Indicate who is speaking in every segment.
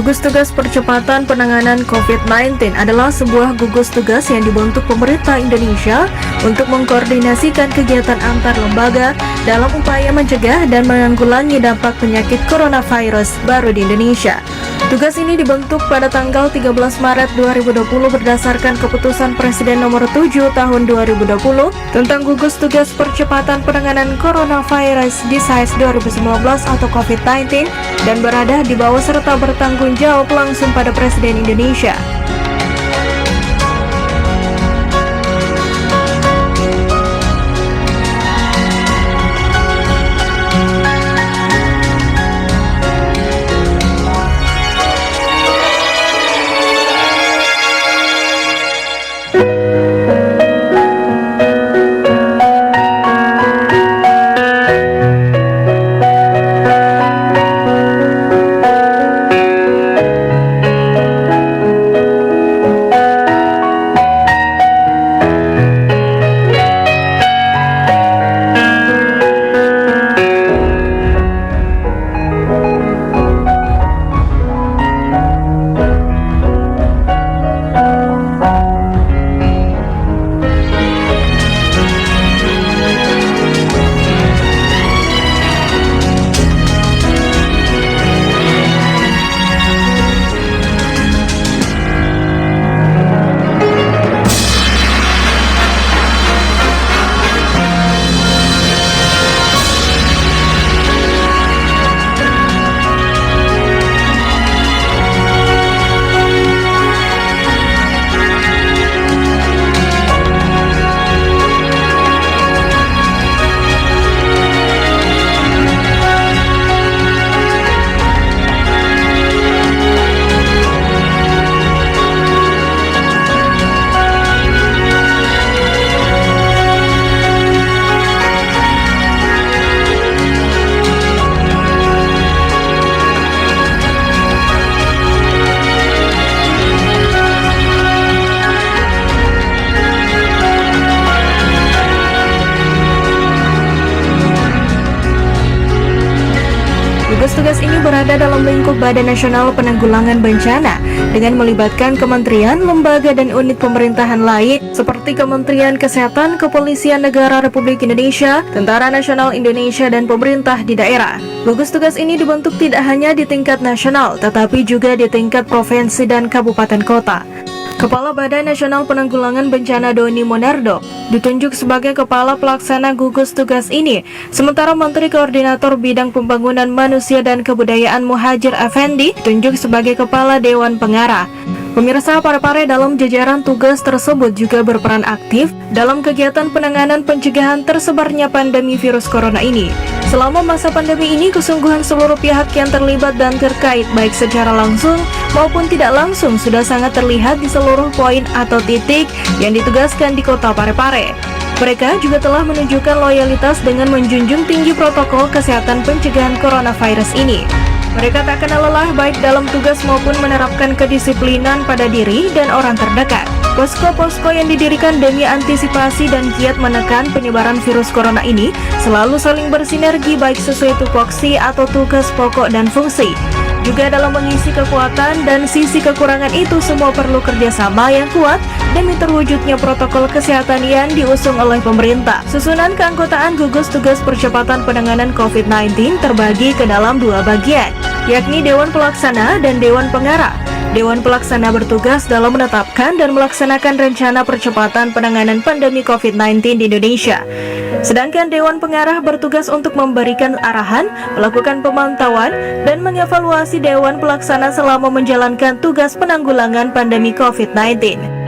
Speaker 1: Gugus Tugas Percepatan Penanganan COVID-19 adalah sebuah gugus tugas yang dibentuk pemerintah Indonesia untuk mengkoordinasikan kegiatan antar lembaga dalam upaya mencegah dan menanggulangi dampak penyakit coronavirus baru di Indonesia. Tugas ini dibentuk pada tanggal 13 Maret 2020 berdasarkan keputusan Presiden nomor 7 tahun 2020 tentang Gugus Tugas Percepatan Penanganan Coronavirus Disease 2019 atau COVID-19 dan berada di bawah serta bertanggung jawab langsung pada Presiden Indonesia. Gugus tugas ini berada dalam lingkup Badan Nasional Penanggulangan Bencana dengan melibatkan kementerian, lembaga, dan unit pemerintahan lain seperti Kementerian Kesehatan, Kepolisian Negara Republik Indonesia, Tentara Nasional Indonesia, dan pemerintah di daerah. Gugus tugas ini dibentuk tidak hanya di tingkat nasional, tetapi juga di tingkat provinsi dan kabupaten kota. Kepala Badan Nasional Penanggulangan Bencana Doni Monardo ditunjuk sebagai kepala pelaksana gugus tugas ini, sementara Menteri Koordinator Bidang Pembangunan Manusia dan Kebudayaan Muhajir Effendi ditunjuk sebagai kepala Dewan Pengarah. Pemirsa, Parepare dalam jajaran tugas tersebut juga berperan aktif dalam kegiatan penanganan pencegahan tersebarnya pandemi virus corona ini. Selama masa pandemi ini, kesungguhan seluruh pihak yang terlibat dan terkait baik secara langsung maupun tidak langsung sudah sangat terlihat di seluruh poin atau titik yang ditugaskan di kota Parepare. Mereka juga telah menunjukkan loyalitas dengan menjunjung tinggi protokol kesehatan pencegahan coronavirus ini. Mereka tak kenal lelah baik dalam tugas maupun menerapkan kedisiplinan pada diri dan orang terdekat. Posko-posko yang didirikan demi antisipasi dan giat menekan penyebaran virus corona ini selalu saling bersinergi baik sesuai tupoksi atau tugas pokok dan fungsi. Juga dalam mengisi kekuatan dan sisi kekurangan itu semua perlu kerjasama yang kuat demi terwujudnya protokol kesehatan yang diusung oleh pemerintah. Susunan keanggotaan Gugus Tugas Percepatan Penanganan COVID-19 terbagi ke dalam dua bagian, yakni Dewan Pelaksana dan Dewan Pengarah. Dewan Pelaksana bertugas dalam menetapkan dan melaksanakan rencana percepatan penanganan pandemi COVID-19 di Indonesia. Sedangkan Dewan Pengarah bertugas untuk memberikan arahan, melakukan pemantauan, dan mengevaluasi Dewan Pelaksana selama menjalankan tugas penanggulangan pandemi COVID-19.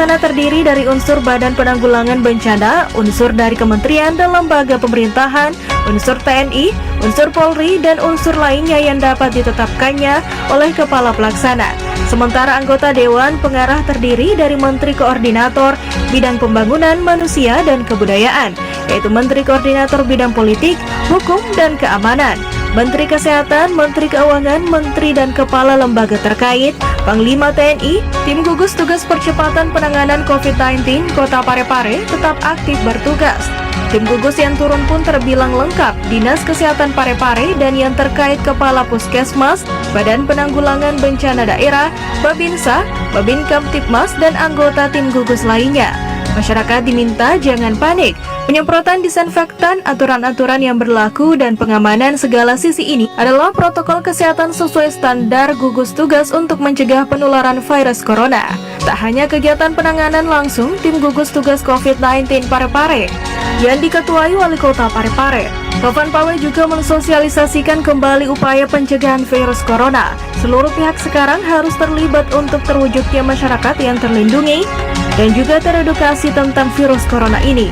Speaker 1: pelaksana terdiri dari unsur Badan Penanggulangan Bencana, unsur dari kementerian dan lembaga pemerintahan, unsur TNI, unsur Polri, dan unsur lainnya yang dapat ditetapkannya oleh Kepala Pelaksana. Sementara anggota Dewan Pengarah terdiri dari Menteri Koordinator Bidang Pembangunan Manusia dan Kebudayaan, yaitu Menteri Koordinator Bidang Politik, Hukum, dan Keamanan, Menteri Kesehatan, Menteri Keuangan, Menteri dan Kepala Lembaga terkait, Panglima TNI, tim gugus tugas percepatan penanganan COVID-19 Kota Parepare tetap aktif bertugas. Tim gugus yang turun pun terbilang lengkap, Dinas Kesehatan Parepare dan yang terkait Kepala Puskesmas, Badan Penanggulangan Bencana Daerah, Babinsa, Babin Kamtipmas, dan anggota tim gugus lainnya. Masyarakat diminta jangan panik. Penyemprotan disinfektan, aturan-aturan yang berlaku, dan pengamanan segala sisi ini adalah protokol kesehatan sesuai standar gugus tugas untuk mencegah penularan virus corona. Tak hanya kegiatan penanganan langsung tim gugus tugas COVID-19 Parepare yang diketuai Wali Kota Parepare, Tovan Pawe juga mensosialisasikan kembali upaya pencegahan virus corona. Seluruh pihak sekarang harus terlibat untuk terwujudnya masyarakat yang terlindungi dan juga teredukasi tentang virus corona ini.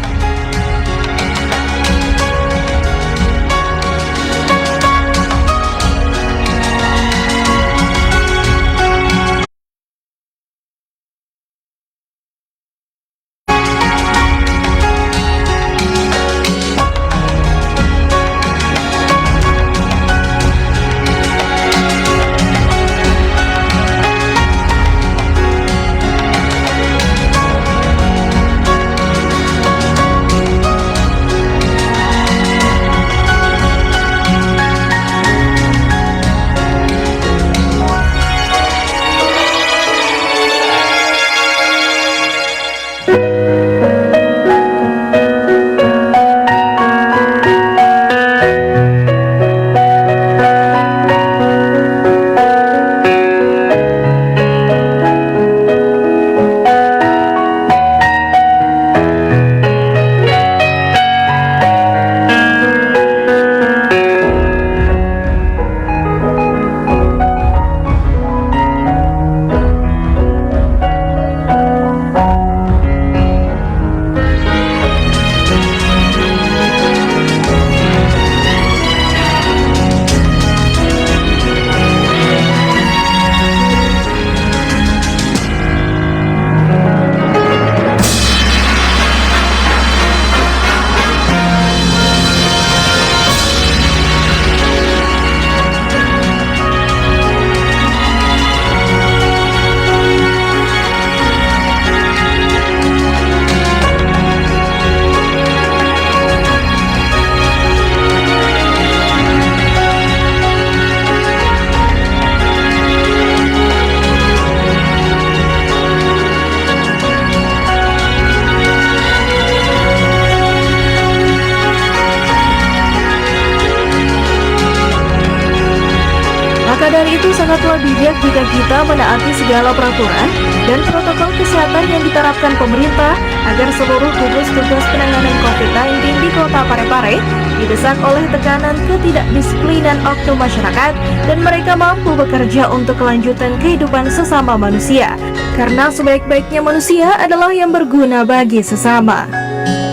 Speaker 1: Maka dari itu sangatlah bijak jika kita menaati segala peraturan dan protokol kesehatan yang diterapkan pemerintah agar seluruh gugus tugas penanganan COVID-19 di Kota Parepare didesak oleh tekanan ketidakdisiplinan oknum masyarakat dan mereka mampu bekerja untuk kelanjutan kehidupan sesama manusia. Karena sebaik-baiknya manusia adalah yang berguna bagi sesama.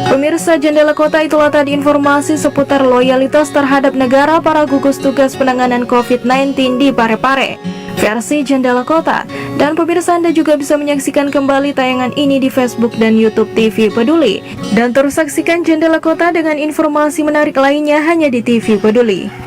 Speaker 1: Pemirsa Jendela Kota, itulah tadi informasi seputar loyalitas terhadap negara para gugus tugas penanganan COVID-19 di Parepare versi Jendela Kota. Dan pemirsa, Anda juga bisa menyaksikan kembali tayangan ini di Facebook dan YouTube TV Peduli. Dan terus saksikan Jendela Kota dengan informasi menarik lainnya hanya di TV Peduli.